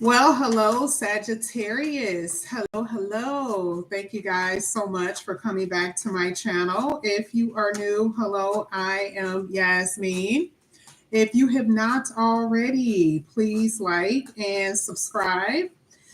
Well, hello, Sagittarius. Hello. Thank you guys so much for coming back to my channel. If you are new, hello, I am Yasmin. If you have not already, please like and subscribe.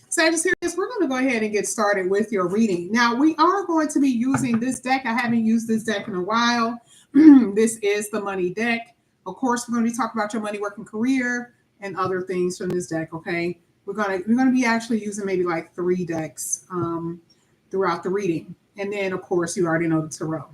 Sagittarius, we're going to go ahead and get started with your reading. Now, we are going to be using this deck. I haven't used this deck in a while. This is the money deck. Of course, we're going to be talking about your money, work, and career and other things from this deck, okay? We're gonna be actually using maybe like 3 decks throughout the reading. And then, of course, you already know the tarot.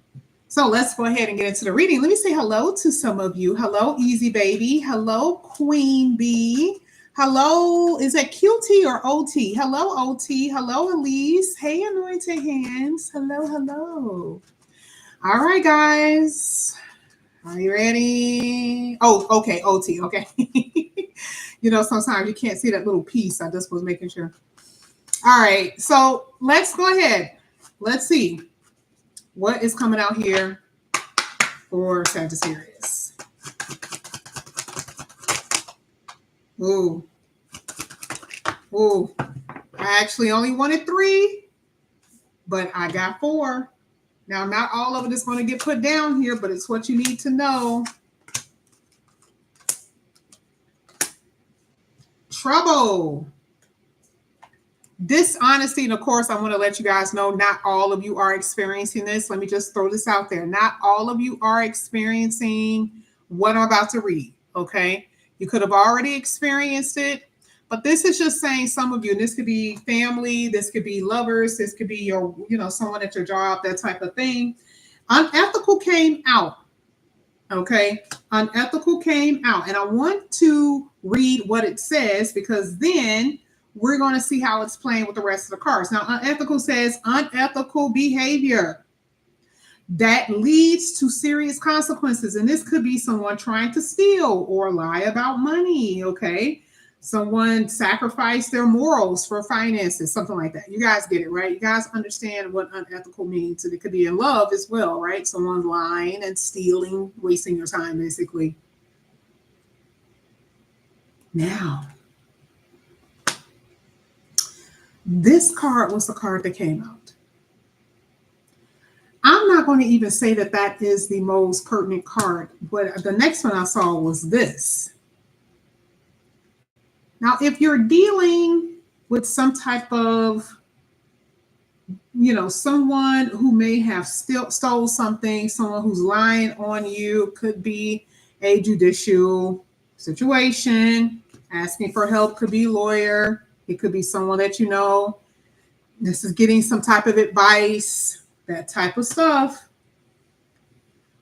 So let's go ahead and get into the reading. Let me say hello to some of you. Hello, Easy Baby. Hello, Queen Bee. Hello, is that QT or OT? Hello, OT. Hello, Elise. Hey, Anointed Hands. Hello. All right, guys. Are you ready? Oh, okay, OT, okay. You know, sometimes you can't see that little piece. I just was making sure. All right, so let's go ahead. Let's see what is coming out here for Sagittarius. Ooh. I actually only wanted 3, but I got 4. Now, not all of it is going to get put down here, but it's what you need to know. Trouble. Dishonesty. And of course, I want to let you guys know not all of you are experiencing this. Let me just throw this out there. Not all of you are experiencing what I'm about to read. Okay. You could have already experienced it, but this is just saying some of you, and this could be family, this could be lovers, this could be your, someone at your job, that type of thing. Unethical came out. Okay. Unethical came out. And I want to read what it says because then we're going to see how it's playing with the rest of the cards. Now, unethical says unethical behavior that leads to serious consequences. And this could be someone trying to steal or lie about money. Okay. Someone sacrificed their morals for finances, something like that. You guys get it, right? You guys understand what unethical means. And it could be in love as well, right? Someone lying and stealing, wasting your time, basically. Now, this card was the card that came out. I'm not going to even say that that is the most pertinent card, but the next one I saw was this. Now, if you're dealing with some type of, someone who may have stole something, someone who's lying on you, could be a judicial situation, asking for help, could be lawyer, it could be someone that this is getting some type of advice, that type of stuff.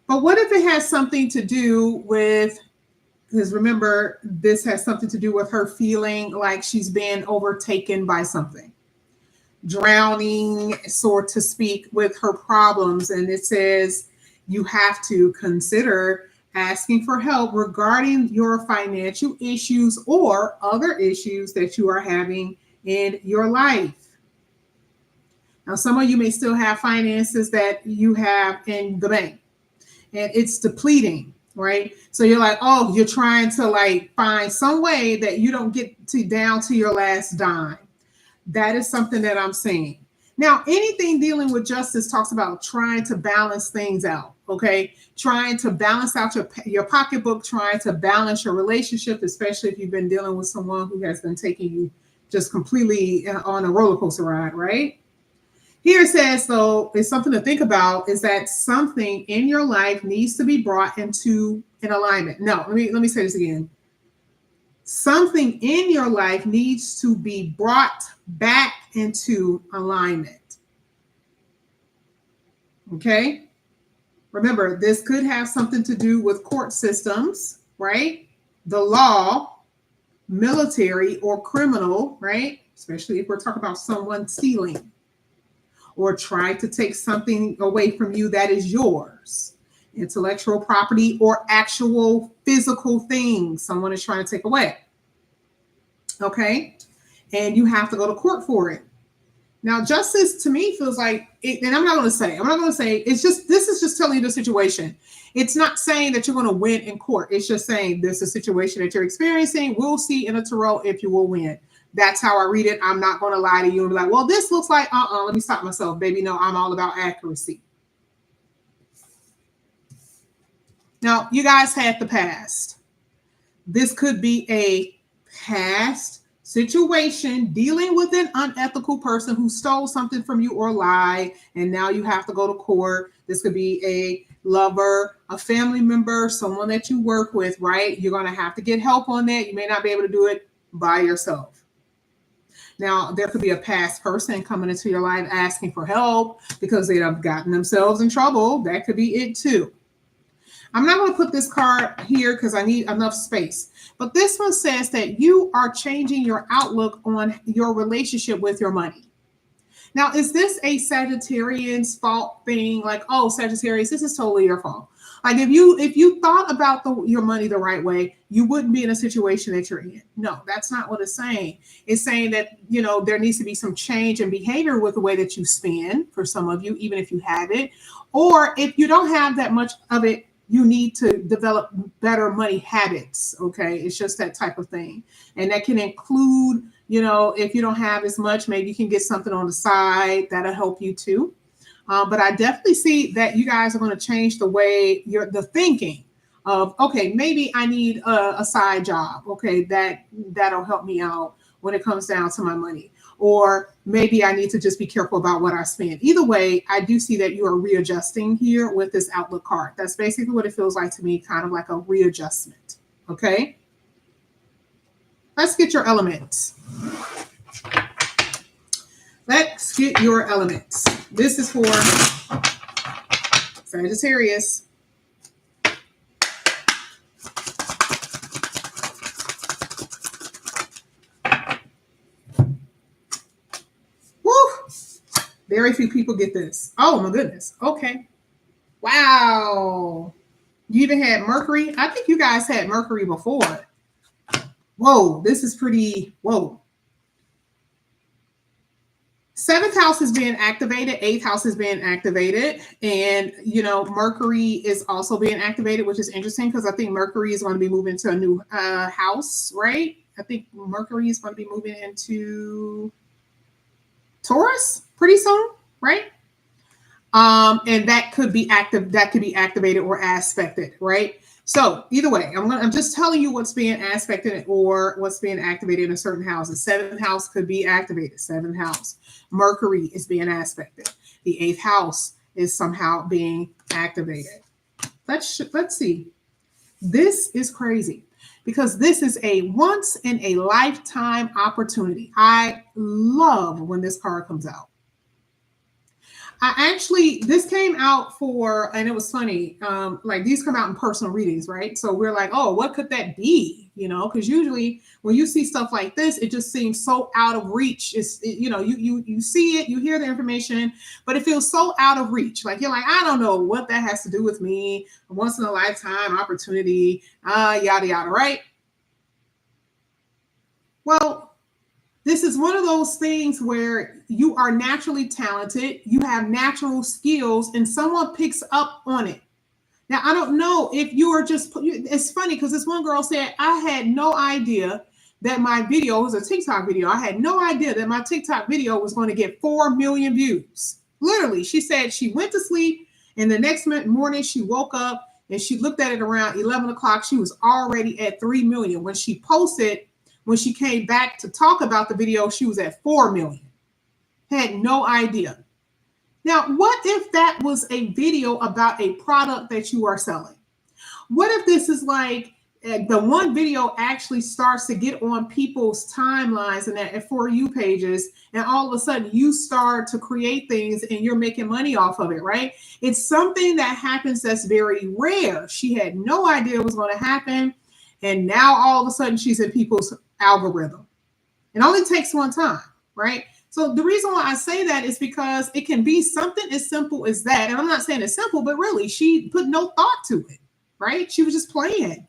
But what if it has something to do with, because remember, this has something to do with her feeling like she's been overtaken by something, drowning, so to speak, with her problems. And it says you have to consider asking for help regarding your financial issues or other issues that you are having in your life. Now, some of you may still have finances that you have in the bank and it's depleting. Right. So you're like, oh, you're trying to find some way that you don't get down to your last dime. That is something that I'm seeing. Now, anything dealing with justice talks about trying to balance things out. OK, trying to balance out your pocketbook, trying to balance your relationship, especially if you've been dealing with someone who has been taking you just completely on a roller coaster ride. Right. Here it says, though, it's something to think about is that something in your life needs to be brought into an alignment. No, let me say this again. Something in your life needs to be brought back into alignment. Okay. Remember, this could have something to do with court systems, right? The law, military, or criminal, right? Especially if we're talking about someone stealing or try to take something away from you that is yours, intellectual property or actual physical things someone is trying to take away. Okay. And you have to go to court for it. Now, justice to me feels like, and I'm not going to say, it's just, this is just telling you the situation. It's not saying that you're going to win in court. It's just saying this is a situation that you're experiencing. We'll see in a tarot if you will win. That's how I read it. I'm not going to lie to you and be like, well, this looks like, let me stop myself, baby. No, I'm all about accuracy. Now, you guys had the past. This could be a past situation dealing with an unethical person who stole something from you or lied, and now you have to go to court. This could be a lover, a family member, someone that you work with, right? You're going to have to get help on that. You may not be able to do it by yourself. Now, there could be a past person coming into your life asking for help because they have gotten themselves in trouble. That could be it too. I'm not going to put this card here because I need enough space. But this one says that you are changing your outlook on your relationship with your money. Now, is this a Sagittarian's fault thing? Like, oh, Sagittarius, this is totally your fault. Like if you thought about your money the right way, you wouldn't be in a situation that you're in. No, that's not what it's saying. It's saying that, there needs to be some change in behavior with the way that you spend for some of you, even if you have it. Or if you don't have that much of it, you need to develop better money habits. Okay. It's just that type of thing. And that can include, if you don't have as much, maybe you can get something on the side that'll help you too. But I definitely see that you guys are going to change the way the thinking of, okay, maybe I need a side job. Okay. That'll help me out when it comes down to my money. Or maybe I need to just be careful about what I spend. Either way, I do see that you are readjusting here with this outlook card. That's basically what it feels like to me, kind of like a readjustment. Okay. Let's get your elements. Let's get your elements. This is for Sagittarius. Woo! Very few people get this. Oh my goodness. Okay. Wow. You even had Mercury. I think you guys had Mercury before. Whoa, this is pretty, whoa. 7th house is being activated. 8th house is being activated. And, Mercury is also being activated, which is interesting because I think Mercury is going to be moving to a new house, right? I think Mercury is going to be moving into Taurus pretty soon, right? And that could be active. That could be activated or aspected, right? So either way, I'm just telling you what's being aspected or what's being activated in a certain house. The 7th house could be activated. 7th house. Mercury is being aspected. The 8th house is somehow being activated. Let's see. This is crazy because this is a once in a lifetime opportunity. I love when this card comes out. This came out and it was funny, like these come out in personal readings, right? So we're like, oh, what could that be? Because usually when you see stuff like this, it just seems so out of reach. You see it, you hear the information, but it feels so out of reach. Like you're like, I don't know what that has to do with me. A once in a lifetime opportunity, yada, yada, right? Well, this is one of those things where you are naturally talented, you have natural skills, and someone picks up on it. Now, I don't know if you are it's funny because this one girl said, I had no idea that my video was a TikTok video. I had no idea that my TikTok video was going to get 4 million views. Literally, she said she went to sleep and the next morning she woke up and she looked at it around 11 o'clock. She was already at 3 million. When she posted, when she came back to talk about the video, she was at 4 million. Had no idea. Now, what if that was a video about a product that you are selling? What if this is like the one video actually starts to get on people's timelines and at For You pages, and all of a sudden you start to create things and you're making money off of it, right? It's something that happens that's very rare. She had no idea it was going to happen. And now all of a sudden she's in people's algorithm. It only takes one time, right? So the reason why I say that is because it can be something as simple as that. And I'm not saying it's simple, but really she put no thought to it, right? She was just playing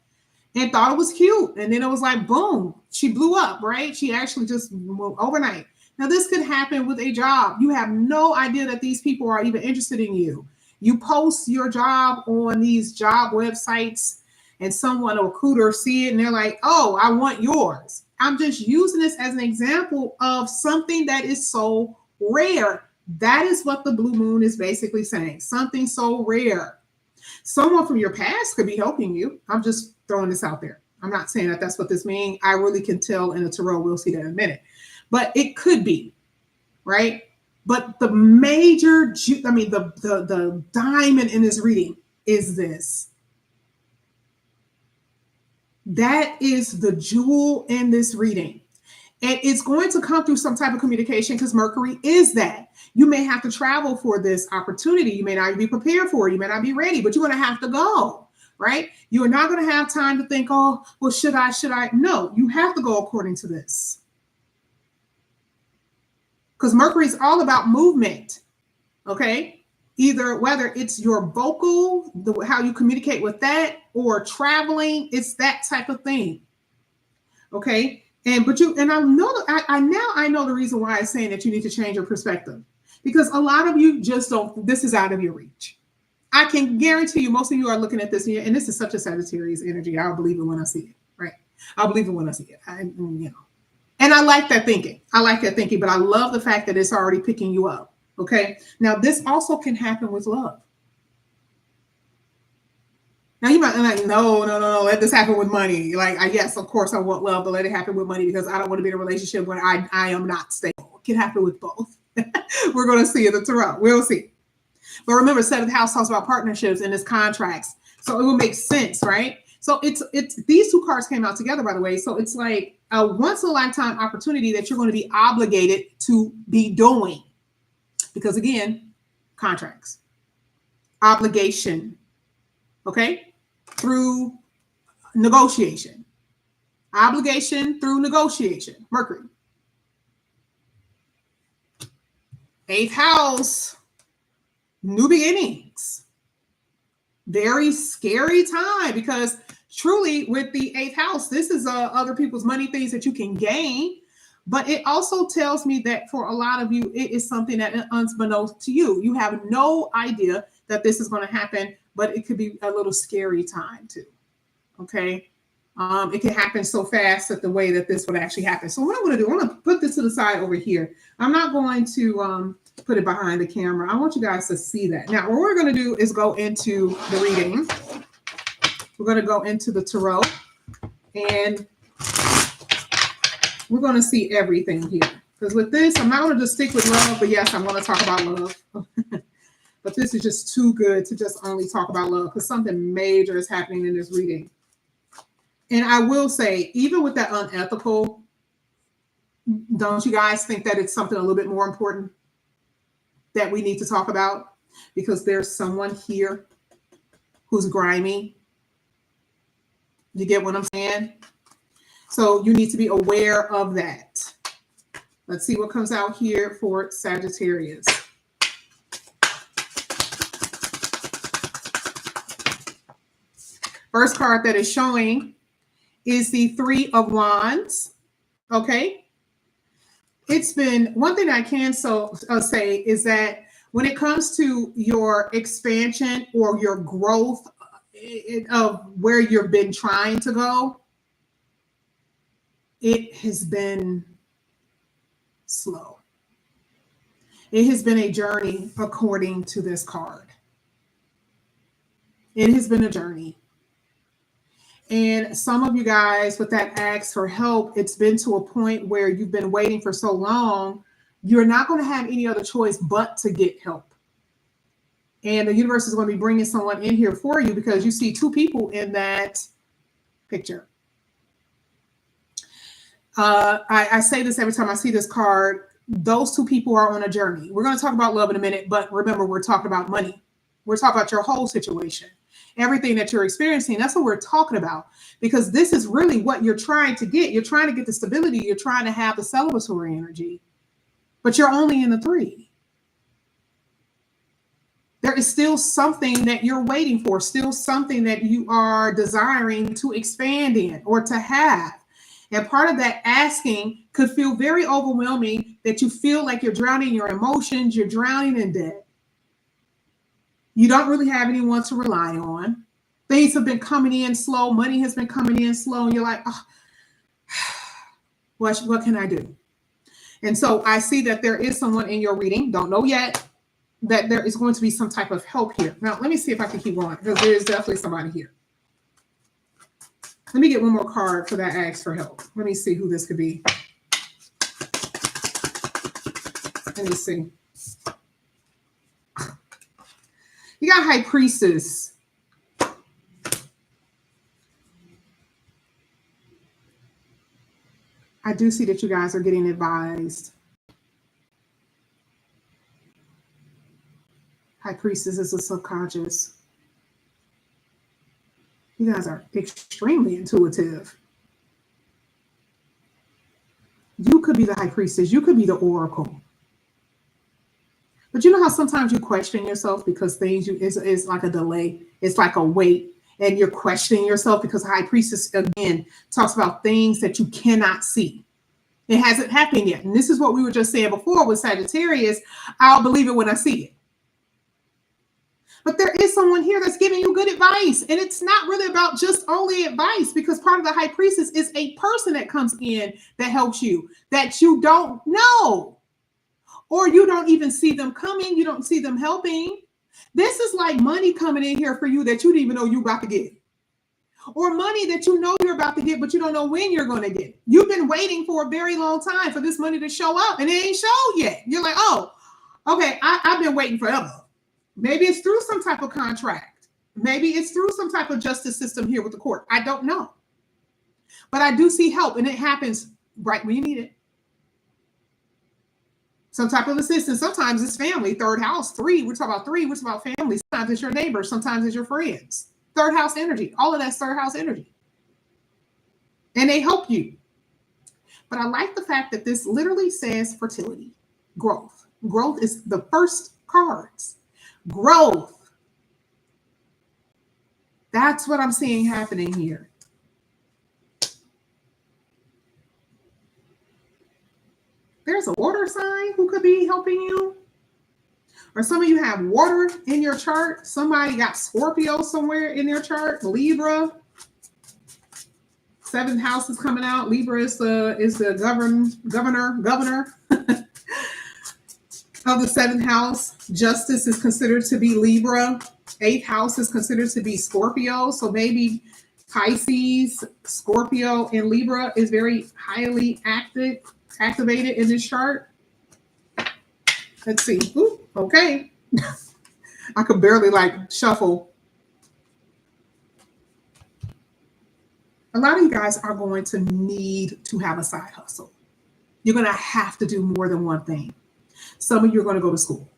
and thought it was cute. And then it was like, boom, she blew up, right? She actually just overnight. Now this could happen with a job. You have no idea that these people are even interested in you. You post your job on these job websites and someone, a recruiter, see it and they're like, oh, I want yours. I'm just using this as an example of something that is so rare. That is what the blue moon is basically saying. Something so rare. Someone from your past could be helping you. I'm just throwing this out there. I'm not saying that that's what this means. I really can tell in a tarot. We'll see that in a minute. But it could be, right? But the major, the diamond in this reading is this. That is the jewel in this reading. And it's going to come through some type of communication because Mercury is that. You may have to travel for this opportunity. You may not be prepared for it. You may not be ready, but you're going to have to go, right? You are not going to have time to think, oh, well, should I? No, you have to go according to this. Because Mercury is all about movement, okay? Either whether it's your vocal, how you communicate with that, or traveling, it's that type of thing, okay? I know the reason why it's saying that you need to change your perspective, because a lot of you just don't. This is out of your reach. I can guarantee you, most of you are looking at this, and this is such a Sagittarius energy. I'll believe it when I see it, right? I'll believe it when I see it. And I like that thinking. But I love the fact that it's already picking you up. Okay. Now, this also can happen with love. Now, you might be like, no, let this happen with money. Like, yes, of course, I want love, but let it happen with money because I don't want to be in a relationship where I am not stable. It can happen with both. We're going to see in the tarot. We'll see. But remember, 7th house talks about partnerships and its contracts. So it will make sense, right? So it's these two cards came out together, by the way. So it's like a once in a lifetime opportunity that you're going to be obligated to be doing. Because again, contracts, obligation, okay, through negotiation, obligation through negotiation, Mercury. 8th house, new beginnings. Very scary time because truly with the 8th house, this is other people's money, things that you can gain. But it also tells me that for a lot of you, it is something that unbeknownst to you. You have no idea that this is going to happen, but it could be a little scary time too. Okay. It can happen so fast that the way that this would actually happen. So what I'm going to do, I'm going to put this to the side over here. I'm not going to put it behind the camera. I want you guys to see that. Now, what we're going to do is go into the reading. We're going to go into the tarot and we're going to see everything here. Because with this, I'm not going to just stick with love, but yes, I'm going to talk about love. But this is just too good to just only talk about love because something major is happening in this reading. And I will say, even with that unethical, don't you guys think that it's something a little bit more important that we need to talk about? Because there's someone here who's grimy. You get what I'm saying? So you need to be aware of that. Let's see what comes out here for Sagittarius. First card that is showing is the 3 of Wands. Okay. It's been one thing I can say is that when it comes to your expansion or your growth of where you've been trying to go, it has been slow. It has been a journey according to this card. It has been a journey. And some of you guys with that ask for help, it's been to a point where you've been waiting for so long, you're not going to have any other choice but to get help. And the universe is going to be bringing someone in here for you because you see 2 people in that picture. I say this every time I see this card. Those 2 people are on a journey. We're going to talk about love in a minute, but remember, we're talking about money. We're talking about your whole situation. Everything that you're experiencing, that's what we're talking about. Because this is really what you're trying to get. You're trying to get the stability. You're trying to have the celebratory energy. But you're only in the 3. There is still something that you're waiting for. Still something that you are desiring to expand in or to have. And part of that asking could feel very overwhelming, that you feel like you're drowning in your emotions. You're drowning in debt. You don't really have anyone to rely on. Things have been coming in slow. Money has been coming in slow. And you're like, oh, What can I do? And so I see that there is someone in your reading, don't know yet, that there is going to be some type of help here. Now, let me see if I can keep going, because there is definitely somebody here. Let me get one more card for that asks for help. Let me see who this could be. Let me see. You got High Priestess. I do see that you guys are getting advised. High Priestess is a subconscious. You guys are extremely intuitive. You could be the High Priestess. You could be the Oracle. But you know how sometimes you question yourself because things it's like a delay. It's like a wait. And you're questioning yourself because High Priestess, again, talks about things that you cannot see. It hasn't happened yet. And this is what we were just saying before with Sagittarius. I'll believe it when I see it. But there is someone here that's giving you good advice. And it's not really about just only advice, because part of the High Priestess is a person that comes in that helps you, that you don't know. Or you don't even see them coming. You don't see them helping. This is like money coming in here for you that you didn't even know you were about to get. Or money that you know you're about to get, but you don't know when you're going to get it. You've been waiting for a very long time for this money to show up, and it ain't showed yet. You're like, oh, okay, I've been waiting forever. Maybe it's through some type of contract. Maybe it's through some type of justice system here with the court. I don't know. But I do see help, and it happens right when you need it. Some type of assistance. Sometimes it's family, third house, 3. We're talking about 3. We're talking about family. Sometimes it's your neighbors. Sometimes it's your friends. Third house energy. All of that's third house energy. And they help you. But I like the fact that this literally says fertility, growth. Growth is the first cards. Growth. That's what I'm seeing happening here. There's a water sign who could be helping you. Or some of you have water in your chart. Somebody got Scorpio somewhere in their chart. Libra. 7th house is coming out. Libra is the governor of the 7th house. Justice is considered to be Libra. 8th house is considered to be Scorpio. So maybe Pisces, Scorpio, and Libra is very highly activated in this chart. Let's see. Ooh, okay. I could barely shuffle. A lot of you guys are going to need to have a side hustle. You're going to have to do more than one thing. Some of you are going to go to school.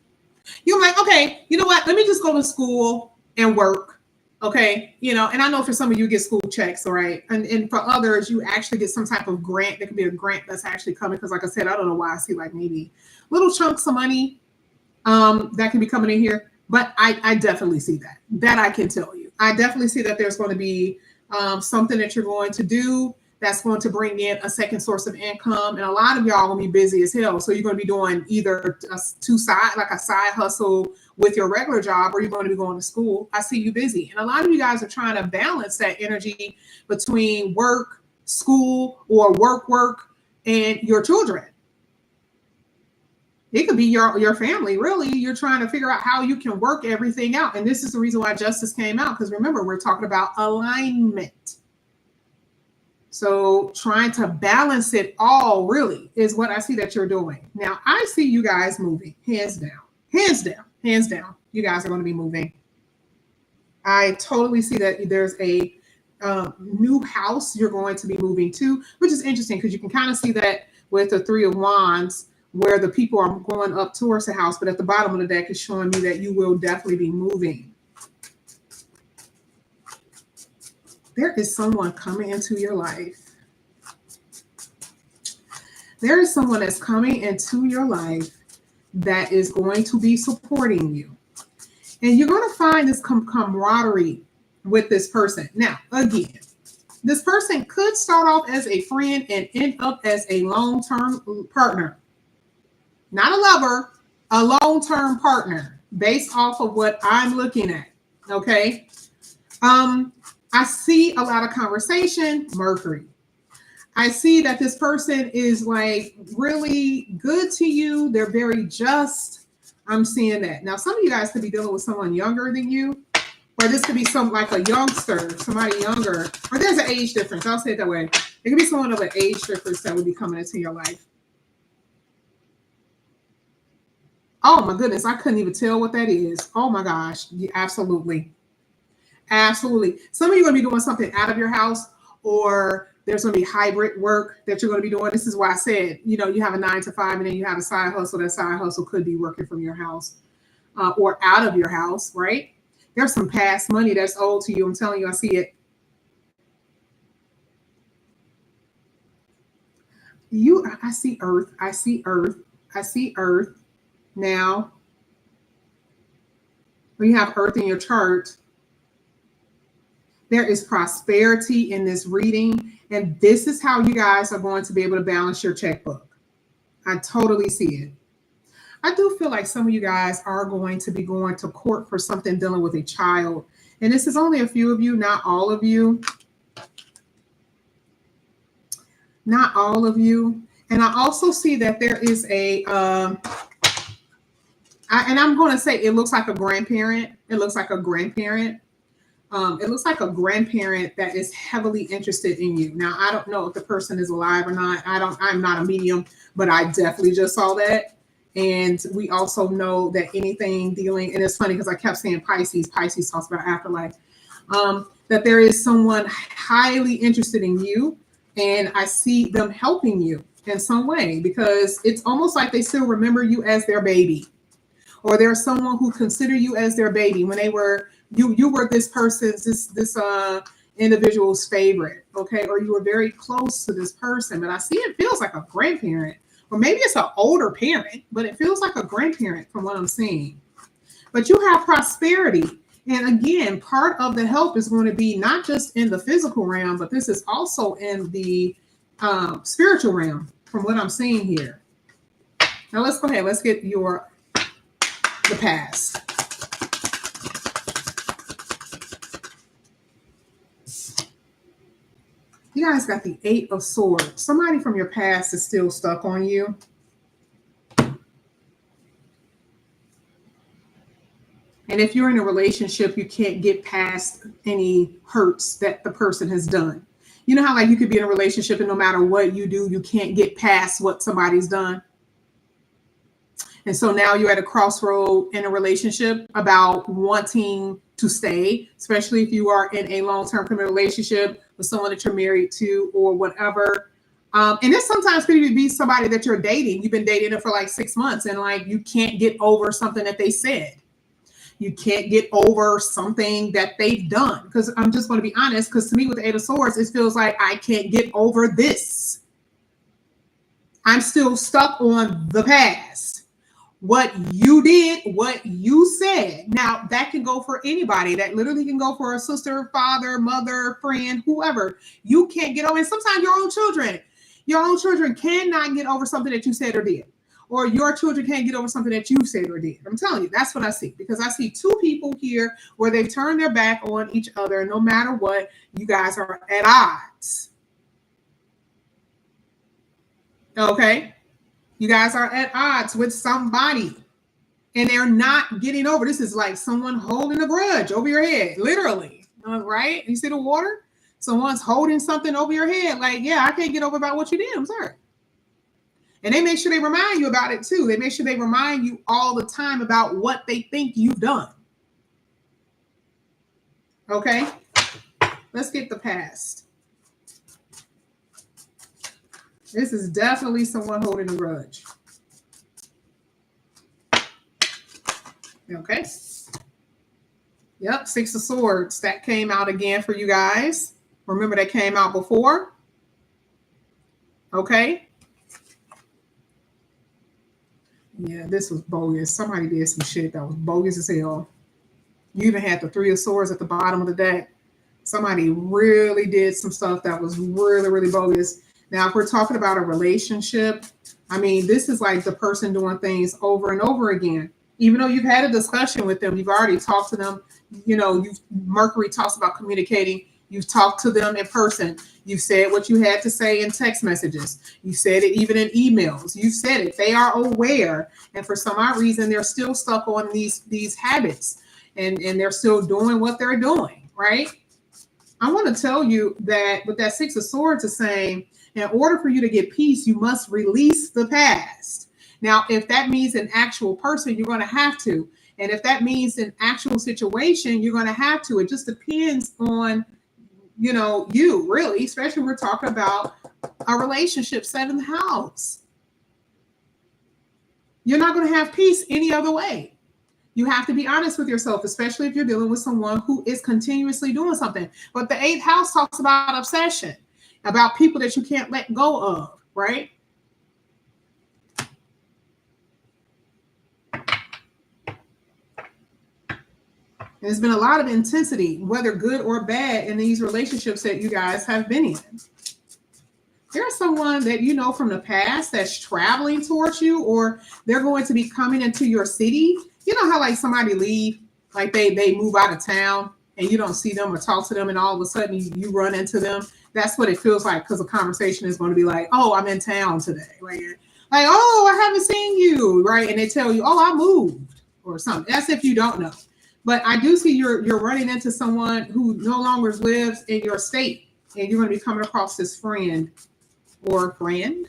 You're like, okay, you know what? Let me just go to school and work. Okay. And I know for some of you get school checks, all right. And for others, you actually get some type of grant. There could be a grant that's actually coming. Because like I said, I don't know why I see maybe little chunks of money that can be coming in here. But I definitely see that. That I can tell you. I definitely see that there's going to be something that you're going to do that's going to bring in a second source of income. And a lot of y'all are going to be busy as hell. So you're going to be doing either a side hustle with your regular job, or you're going to be going to school. I see you busy. And a lot of you guys are trying to balance that energy between work, school, or work, and your children. It could be your family, really. You're trying to figure out how you can work everything out. And this is the reason why justice came out. Because remember, we're talking about alignment. So trying to balance it all really is what I see that you're doing. Now, I see you guys moving. Hands down. Hands down. Hands down. You guys are going to be moving. I totally see that there's a new house you're going to be moving to, which is interesting because you can kind of see that with the 3 of Wands, where the people are going up towards the house. But at the bottom of the deck is showing me that you will definitely be moving. There is someone coming into your life. There is someone that's coming into your life that is going to be supporting you. And you're going to find this camaraderie with this person. Now, again, this person could start off as a friend and end up as a long-term partner. Not a lover, a long-term partner based off of what I'm looking at. Okay. I see a lot of conversation, Mercury. I see that this person is like really good to you. They're very just. I'm seeing that. Now, some of you guys could be dealing with someone younger than you, or this could be some like a youngster, somebody younger, or there's an age difference. I'll say it that way. It could be someone of an age difference that would be coming into your life. Oh my goodness, I couldn't even tell what that is. Oh my gosh, yeah, absolutely. Absolutely. Some of you are going to be doing something out of your house, or there's going to be hybrid work that you're going to be doing. This is why I said, you have a 9 to 5 and then you have a side hustle. That side hustle could be working from your house or out of your house, right? There's some past money that's owed to you. I'm telling you, I see it. I see earth. I see earth. I see earth. Now, when you have earth in your chart, there is prosperity in this reading. And this is how you guys are going to be able to balance your checkbook. I totally see it. I do feel like some of you guys are going to be going to court for something dealing with a child. And this is only a few of you, not all of you. Not all of you. And I also see that there is and I'm going to say it looks like a grandparent. It looks like a grandparent. It looks like a grandparent that is heavily interested in you. Now, I don't know if the person is alive or not. I'm not a medium, but I definitely just saw that. And we also know that anything dealing, and it's funny because I kept saying Pisces talks about afterlife, that there is someone highly interested in you. And I see them helping you in some way because it's almost like they still remember you as their baby. Or there's someone who consider you as their baby when they were, you were this person's, this individual's favorite, okay? Or you were very close to this person, but I see it feels like a grandparent, or maybe it's an older parent, but it feels like a grandparent from what I'm seeing. But you have prosperity. And again, part of the help is going to be not just in the physical realm, but this is also in the spiritual realm from what I'm seeing here. Now let's go ahead. Let's get the past. You guys got the 8 of Swords. Somebody from your past is still stuck on you. And if you're in a relationship, you can't get past any hurts that the person has done. You know how like you could be in a relationship and no matter what you do, you can't get past what somebody's done. And so now you're at a crossroad in a relationship about wanting to stay, especially if you are in a long-term committed relationship with someone that you're married to or whatever. And this sometimes could even be somebody that you're dating. You've been dating them for like 6 months and like you can't get over something that they said. You can't get over something that they've done. Because I'm just going to be honest, because to me with the 8 of Swords, it feels like I can't get over this. I'm still stuck on the past. What you did, what you said. Now, that can go for anybody. That literally can go for a sister, father, mother, friend, whoever. You can't get over. And sometimes your own children cannot get over something that you said or did. Or your children can't get over something that you said or did. I'm telling you, that's what I see. Because I see 2 people here where they've turned their back on each other. No matter what, you guys are at odds. Okay? You guys are at odds with somebody. And they're not getting over. This is like someone holding a grudge over your head. Literally. Right? You see the water? Someone's holding something over your head. Like, yeah, I can't get over about what you did. I'm sorry. And they make sure they remind you about it too. They make sure they remind you all the time about what they think you've done. Okay? Let's get the past. This is definitely someone holding a grudge. Okay. Yep, 6 of Swords. That came out again for you guys. Remember that came out before? Okay. Yeah, this was bogus. Somebody did some shit that was bogus as hell. You even had the 3 of Swords at the bottom of the deck. Somebody really did some stuff that was really, really bogus. Now, if we're talking about a relationship, I mean, this is like the person doing things over and over again. Even though you've had a discussion with them, you've already talked to them, Mercury talks about communicating. You've talked to them in person. You said what you had to say in text messages. You said it even in emails. You said it. They are aware. And for some odd reason, they're still stuck on these habits, and they're still doing what they're doing, right? I want to tell you that with that Six of Swords is saying, in order for you to get peace, you must release the past. Now, if that means an actual person, you're going to have to. And if that means an actual situation, you're going to have to. It just depends on, you really, especially we're talking about a relationship, 7th house. You're not going to have peace any other way. You have to be honest with yourself, especially if you're dealing with someone who is continuously doing something. But the 8th house talks about obsession, about people that you can't let go of, right? There's been a lot of intensity, whether good or bad, in these relationships that you guys have been in. There's someone that you know from the past that's traveling towards you, or they're going to be coming into your city. You know how like somebody leave, like they move out of town and you don't see them or talk to them, and all of a sudden you run into them. That's what it feels like, because the conversation is going to be like, oh, I'm in town today. Like, oh, I haven't seen you, right? And they tell you, oh, I moved or something. That's if you don't know. But I do see you're running into someone who no longer lives in your state, and you're going to be coming across this friend or friend.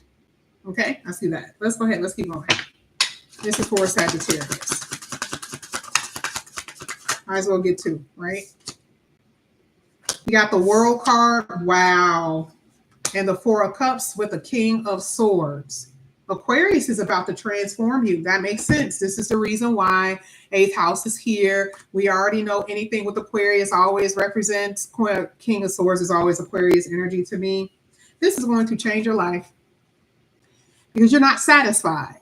Okay, I see that. Let's go ahead. Let's keep going. This is for Sagittarius. Might as well get 2, right? You got the World card. Wow. And the 4 of Cups with the King of Swords. Aquarius is about to transform you. That makes sense. This is the reason why 8th house is here. We already know anything with Aquarius always represents, King of Swords is always Aquarius energy to me. This is going to change your life because you're not satisfied.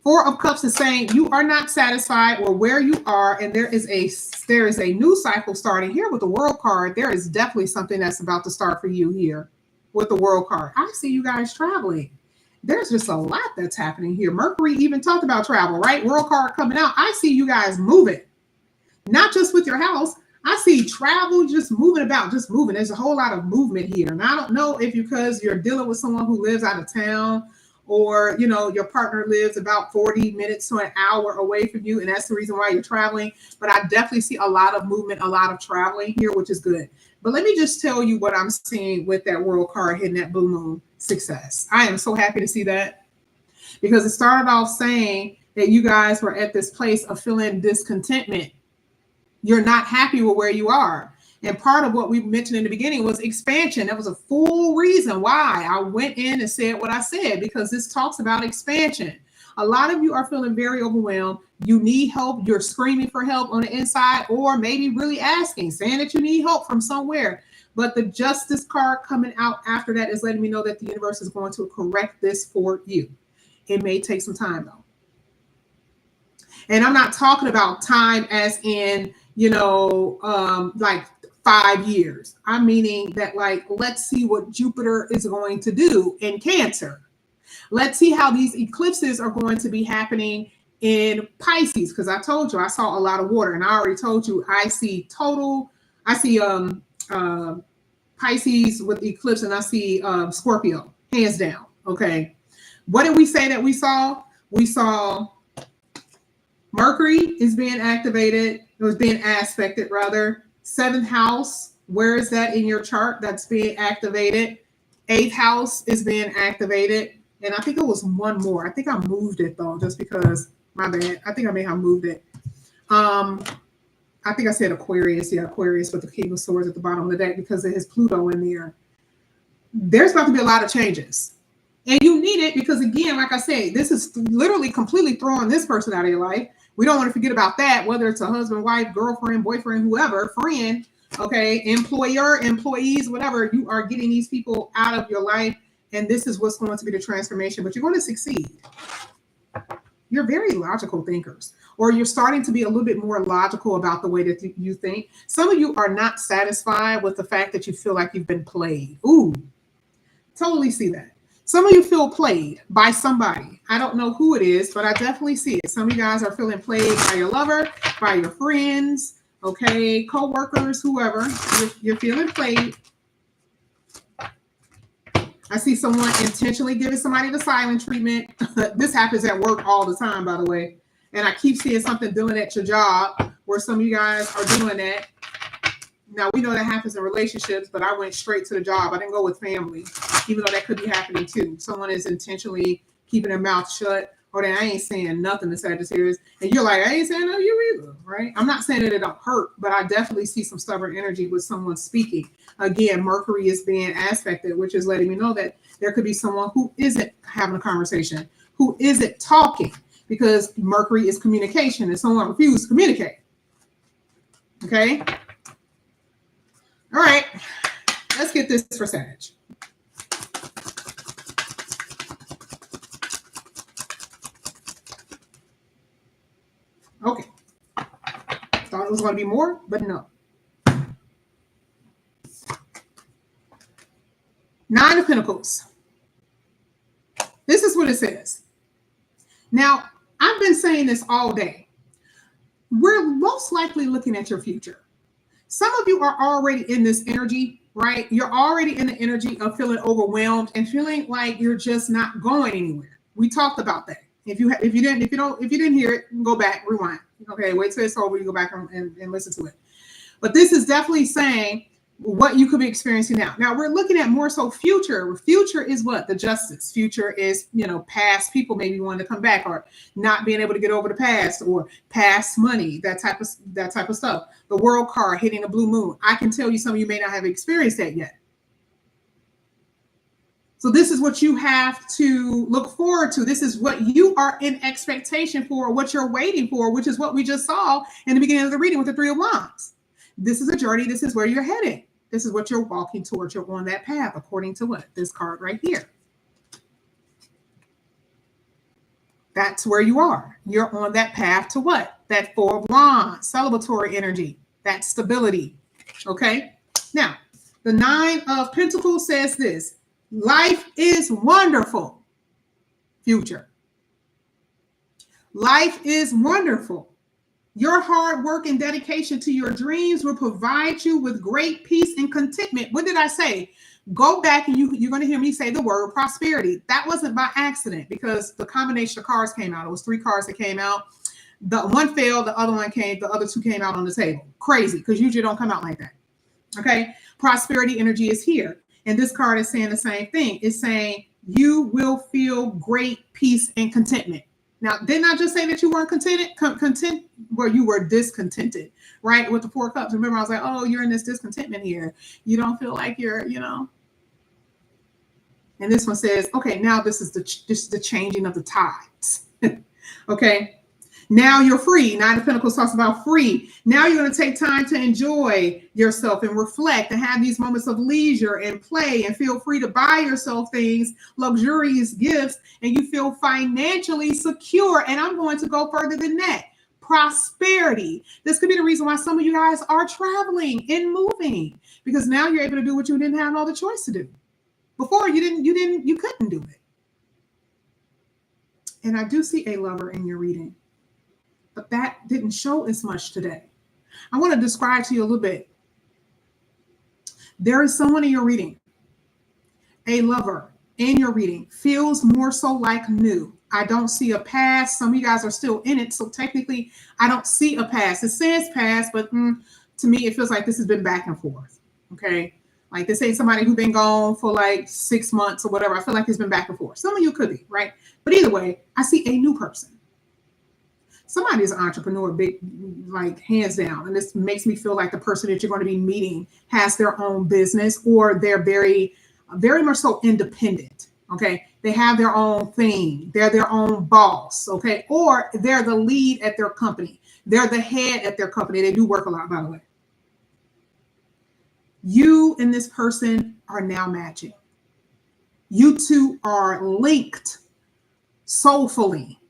4 of Cups is saying you are not satisfied with where you are, and there is a new cycle starting here with the World card. There is definitely something that's about to start for you here with the World card. I see you guys traveling. There's just a lot that's happening here. Mercury even talked about travel, right? World card coming out. I see you guys moving, not just with your house. I see travel, just moving about, just moving. There's a whole lot of movement here. And I don't know if because you're dealing with someone who lives out of town, or, your partner lives about 40 minutes to an hour away from you, and that's the reason why you're traveling. But I definitely see a lot of movement, a lot of traveling here, which is good. But let me just tell you what I'm seeing with that World card hitting that blue moon. Success. I am so happy to see that, because it started off saying that you guys were at this place of feeling discontentment. You're not happy with where you are. And part of what we mentioned in the beginning was expansion. That was a full reason why I went in and said what I said, because this talks about expansion. A lot of you are feeling very overwhelmed. You need help. You're screaming for help on the inside, or maybe really asking, saying that you need help from somewhere. But the Justice card coming out after that is letting me know that the universe is going to correct this for you. It may take some time, though. And I'm not talking about time as in, like 5 years. I'm meaning that, like, let's see what Jupiter is going to do in Cancer. Let's see how these eclipses are going to be happening in Pisces, because I told you I saw a lot of water, and I already told you I see Pisces with the eclipse, and I see Scorpio, hands down. Okay. What did we say that we saw? We saw Mercury is being activated. It was being aspected, rather. 7th house, where is that in your chart? That's being activated. 8th house is being activated. And I think it was one more. I think I moved it, though, just because, my bad. I think I may have moved it. I think I said Aquarius. Yeah, Aquarius with the King of Swords at the bottom of the deck, because it has Pluto in there. There's about to be a lot of changes. And you need it because, again, like I said, this is literally completely throwing this person out of your life. We don't want to forget about that, whether it's a husband, wife, girlfriend, boyfriend, whoever, friend, okay, employer, employees, whatever. You are getting these people out of your life, and this is what's going to be the transformation. But you're going to succeed. You're very logical thinkers, or you're starting to be a little bit more logical about the way that you think. Some of you are not satisfied with the fact that you feel like you've been played. Ooh, totally see that. Some of you feel played by somebody. I don't know who it is, but I definitely see it. Some of you guys are feeling played by your lover, by your friends, Okay, co-workers, whoever, you're feeling played. I see someone intentionally giving somebody the silent treatment. This happens at work all the time, by the way. And I keep seeing something doing at your job where some of you guys are doing that. Now, we know that happens in relationships, but I went straight to the job. I didn't go with family, even though that could be happening too. Someone is intentionally keeping their mouth shut, or then I ain't saying nothing to Sagittarius. And you're like, I ain't saying no to you either, right? I'm not saying that it don't hurt, but I definitely see some stubborn energy with someone speaking. Again, Mercury is being aspected, which is letting me know that there could be someone who isn't having a conversation, who isn't talking, because Mercury is communication and someone refused to communicate. Okay? All right, let's get this for Sag. Okay. Thought it was going to be more, but no. 9 of Pentacles. This is what it says. Now, I've been saying this all day. We're most likely looking at your future. Some of you are already in this energy, right? You're already in the energy of feeling overwhelmed and feeling like you're just not going anywhere. We talked about that. If you didn't hear it, go back, rewind. Okay, wait till it's over. You go back and listen to it. But this is definitely saying what you could be experiencing now. Now we're looking at more so future. Future is what? The justice. Future is, past people maybe wanting to come back or not being able to get over the past or past money, that type of stuff. The world card hitting a blue moon. I can tell you some of you may not have experienced that yet. So this is what you have to look forward to. This is what you are in expectation for, what you're waiting for, which is what we just saw in the beginning of the reading with the 3 of Wands. This is a journey. This is where you're heading. This is what you're walking towards. You're on that path according to what? This card right here. That's where you are. You're on that path to what? That 4 of Wands, celebratory energy, that stability. Okay? Now, the 9 of Pentacles says this. Life is wonderful. Future. Life is wonderful. Your hard work and dedication to your dreams will provide you with great peace and contentment. What did I say? Go back and you're going to hear me say the word prosperity. That wasn't by accident because the combination of cards came out. It was 3 cards that came out. The one failed, the other one came, the other 2 came out on the table. Crazy, because usually don't come out like that. Okay? Prosperity energy is here. And this card is saying the same thing. It's saying you will feel great peace and contentment. Now, didn't I just say that you weren't content where you were discontented, right? With the 4 cups. Remember, I was like, oh, you're in this discontentment here. You don't feel like you're, And this one says, okay, now this is the changing of the tides. Okay. Now you're free. 9 of Pentacles talks about free. Now you're going to take time to enjoy yourself and reflect and have these moments of leisure and play and feel free to buy yourself things, luxurious gifts, and you feel financially secure. And I'm going to go further than that. Prosperity. This could be the reason why some of you guys are traveling and moving, because now you're able to do what you didn't have all the choice to do. Before you couldn't do it. And I do see a lover in your reading. But that didn't show as much today. I want to describe to you a little bit. There is someone in your reading, a lover in your reading, feels more so like new. I don't see a past. Some of you guys are still in it. So technically, I don't see a past. It says past, but to me, it feels like this has been back and forth. Okay. Like this ain't somebody who's been gone for like 6 months or whatever. I feel like it's been back and forth. Some of you could be, right? But either way, I see a new person. Somebody is an entrepreneur, big, like hands down. And this makes me feel like the person that you're going to be meeting has their own business, or they're very, very much so independent. Okay. They have their own thing. They're their own boss. Okay. Or they're the lead at their company. They're the head at their company. They do work a lot, by the way. You and this person are now matching. You two are linked soulfully.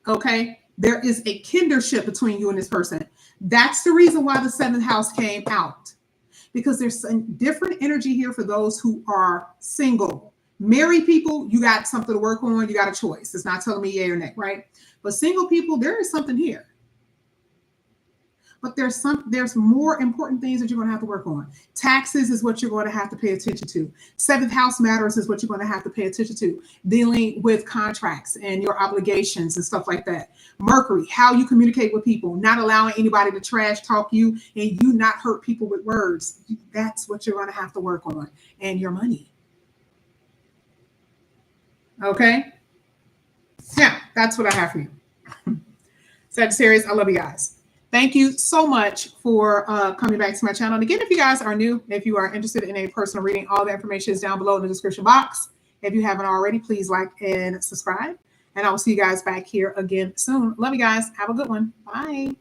Okay. There is a kinship between you and this person. That's the reason why the 7th house came out, because there's some different energy here for those who are single. Married people, you got something to work on. You got a choice. It's not telling me yay or nay, right? But single people, there is something here. But there's more important things that you're going to have to work on. Taxes is what you're going to have to pay attention to. Seventh house matters is what you're going to have to pay attention to. Dealing with contracts and your obligations and stuff like that. Mercury, how you communicate with people, not allowing anybody to trash talk you and you not hurt people with words. That's what you're going to have to work on. And your money. Okay? Yeah, that's what I have for you. Sagittarius, I love you guys. Thank you so much for coming back to my channel. And again, if you guys are new, if you are interested in a personal reading, all the information is down below in the description box. If you haven't already, please like and subscribe. And I will see you guys back here again soon. Love you guys. Have a good one. Bye.